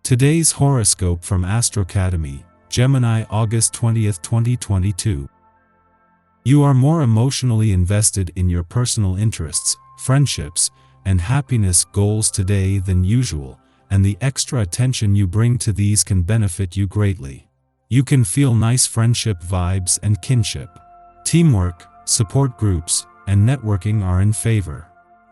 Today's horoscope from Astrocademy, Gemini, August 20th, 2022. You are more emotionally invested in your personal interests, friendships, and happiness goals today than usual, and the extra attention you bring to these can benefit you greatly. You can feel nice friendship vibes and kinship. Teamwork, support groups, and networking are in favor.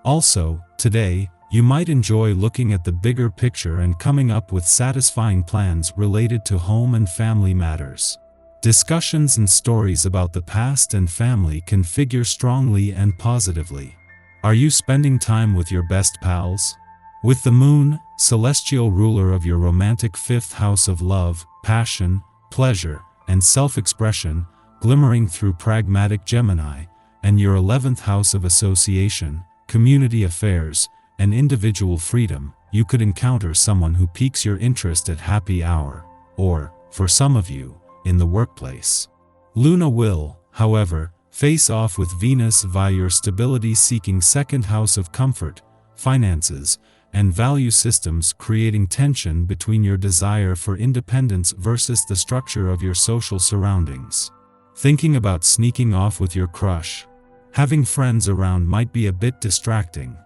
Also, today, you might enjoy looking at the bigger picture and coming up with satisfying plans related to home and family matters. Discussions and stories about the past and family can figure strongly and positively. Are you spending time with your best pals? With the moon, celestial ruler of your romantic fifth house of love, passion, pleasure, and self-expression, glimmering through pragmatic Gemini, and your 11th house of association, community affairs, and individual freedom, you could encounter someone who piques your interest at happy hour, or, for some of you, in the workplace. Luna will, however, face off with Venus via your stability-seeking second house of comfort, finances, and value systems, creating tension between your desire for independence versus the structure of your social surroundings. Thinking about sneaking off with your crush? Having friends around might be a bit distracting.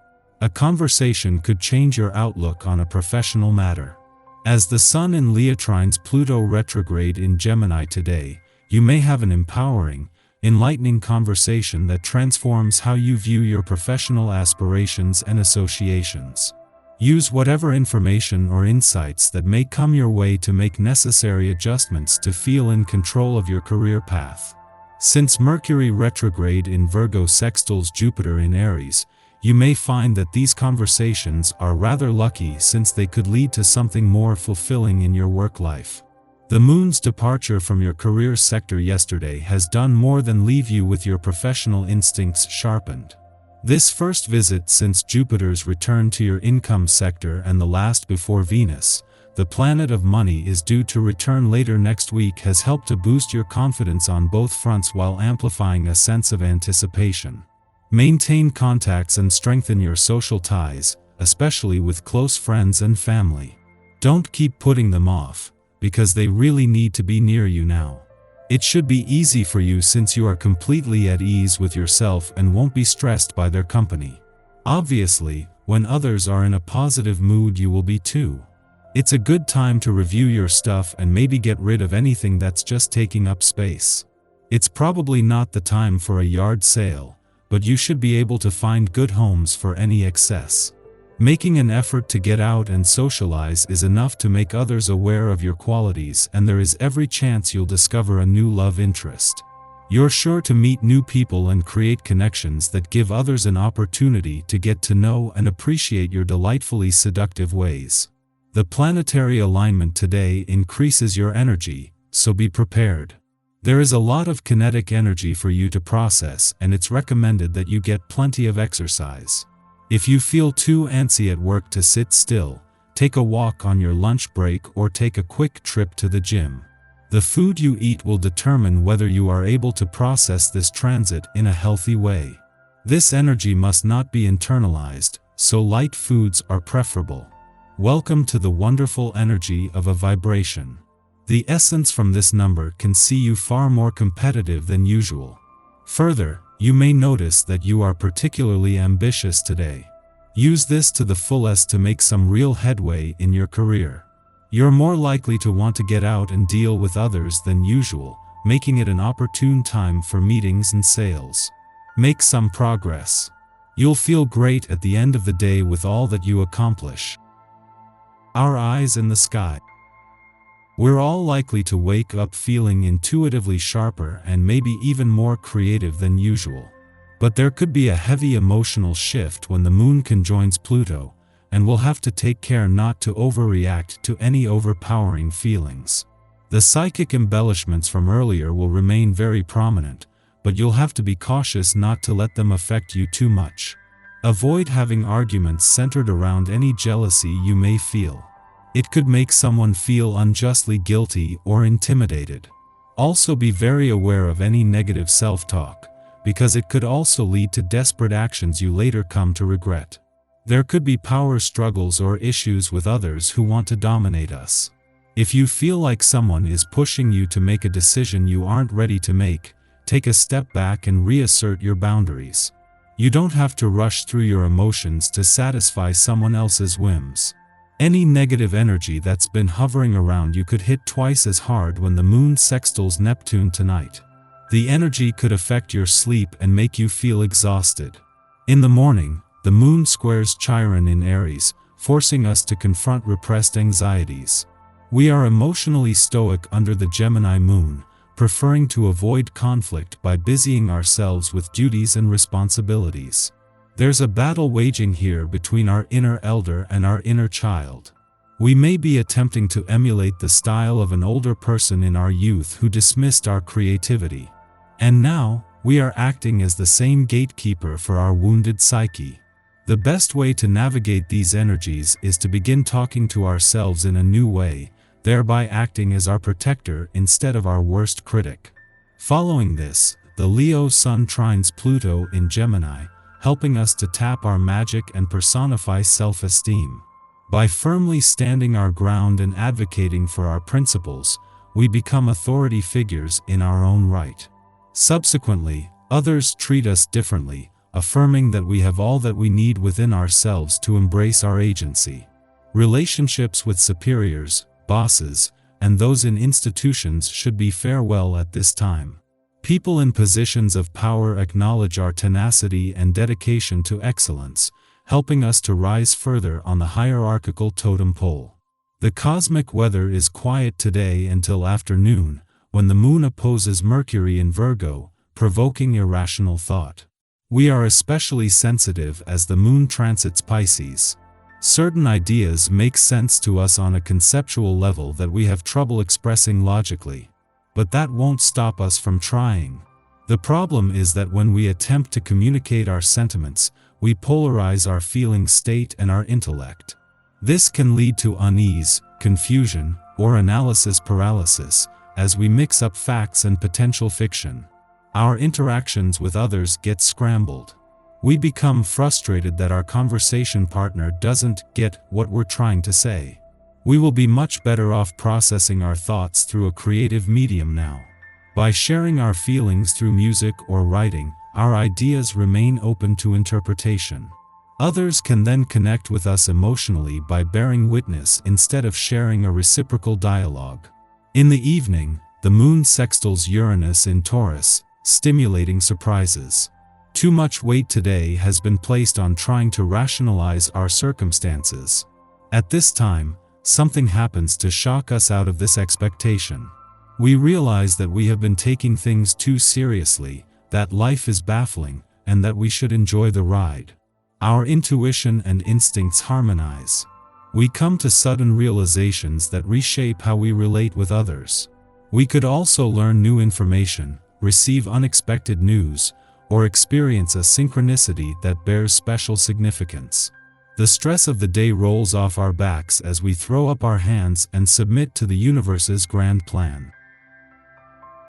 A conversation could change your outlook on a professional matter. As the Sun in Leo trines Pluto retrograde in Gemini today, you may have an empowering, enlightening conversation that transforms how you view your professional aspirations and associations. Use whatever information or insights that may come your way to make necessary adjustments to feel in control of your career path. Since Mercury retrograde in Virgo sextiles Jupiter in Aries, you may find that these conversations are rather lucky since they could lead to something more fulfilling in your work life. The moon's departure from your career sector yesterday has done more than leave you with your professional instincts sharpened. This first visit since Jupiter's return to your income sector and the last before Venus, the planet of money, is due to return later next week, has helped to boost your confidence on both fronts while amplifying a sense of anticipation. Maintain contacts and strengthen your social ties, especially with close friends and family. Don't keep putting them off, because they really need to be near you now. It should be easy for you since you are completely at ease with yourself and won't be stressed by their company. Obviously, when others are in a positive mood, you will be too. It's a good time to review your stuff and maybe get rid of anything that's just taking up space. It's probably not the time for a yard sale, but you should be able to find good homes for any excess. Making an effort to get out and socialize is enough to make others aware of your qualities, and there is every chance you'll discover a new love interest. You're sure to meet new people and create connections that give others an opportunity to get to know and appreciate your delightfully seductive ways. The planetary alignment today increases your energy, so be prepared. There is a lot of kinetic energy for you to process, and it's recommended that you get plenty of exercise. If you feel too antsy at work to sit still, take a walk on your lunch break or take a quick trip to the gym. The food you eat will determine whether you are able to process this transit in a healthy way. This energy must not be internalized, so light foods are preferable. Welcome to the wonderful energy of a vibration. The essence from this number can see you far more competitive than usual. Further, you may notice that you are particularly ambitious today. Use this to the fullest to make some real headway in your career. You're more likely to want to get out and deal with others than usual, making it an opportune time for meetings and sales. Make some progress. You'll feel great at the end of the day with all that you accomplish. Our eyes in the sky. We're all likely to wake up feeling intuitively sharper and maybe even more creative than usual. But there could be a heavy emotional shift when the moon conjoins Pluto, and we'll have to take care not to overreact to any overpowering feelings. The psychic embellishments from earlier will remain very prominent, but you'll have to be cautious not to let them affect you too much. Avoid having arguments centered around any jealousy you may feel. It could make someone feel unjustly guilty or intimidated. Also be very aware of any negative self-talk, because it could also lead to desperate actions you later come to regret. There could be power struggles or issues with others who want to dominate us. If you feel like someone is pushing you to make a decision you aren't ready to make, take a step back and reassert your boundaries. You don't have to rush through your emotions to satisfy someone else's whims. Any negative energy that's been hovering around you could hit twice as hard when the moon sextiles Neptune tonight. The energy could affect your sleep and make you feel exhausted. In the morning, the moon squares Chiron in Aries, forcing us to confront repressed anxieties. We are emotionally stoic under the Gemini moon, preferring to avoid conflict by busying ourselves with duties and responsibilities. There's a battle waging here between our inner elder and our inner child. We may be attempting to emulate the style of an older person in our youth who dismissed our creativity. And now, we are acting as the same gatekeeper for our wounded psyche. The best way to navigate these energies is to begin talking to ourselves in a new way, thereby acting as our protector instead of our worst critic. Following this, the Leo Sun trines Pluto in Gemini, helping us to tap our magic and personify self-esteem. By firmly standing our ground and advocating for our principles, we become authority figures in our own right. Subsequently, others treat us differently, affirming that we have all that we need within ourselves to embrace our agency. Relationships with superiors, bosses, and those in institutions should be farewell at this time. People in positions of power acknowledge our tenacity and dedication to excellence, helping us to rise further on the hierarchical totem pole. The cosmic weather is quiet today until afternoon, when the moon opposes Mercury in Virgo, provoking irrational thought. We are especially sensitive as the moon transits Pisces. Certain ideas make sense to us on a conceptual level that we have trouble expressing logically. But that won't stop us from trying. The problem is that when we attempt to communicate our sentiments, we polarize our feeling state and our intellect. This can lead to unease, confusion, or analysis paralysis, as we mix up facts and potential fiction. Our interactions with others get scrambled. We become frustrated that our conversation partner doesn't get what we're trying to say. We will be much better off processing our thoughts through a creative medium now. By sharing our feelings through music or writing, our ideas remain open to interpretation. Others can then connect with us emotionally by bearing witness instead of sharing a reciprocal dialogue. In the evening, the moon sextiles Uranus in Taurus, stimulating surprises. Too much weight today has been placed on trying to rationalize our circumstances. At this time, something happens to shock us out of this expectation. We realize that we have been taking things too seriously, that life is baffling, and that we should enjoy the ride. Our intuition and instincts harmonize. We come to sudden realizations that reshape how we relate with others. We could also learn new information, receive unexpected news, or experience a synchronicity that bears special significance. The stress of the day rolls off our backs as we throw up our hands and submit to the universe's grand plan.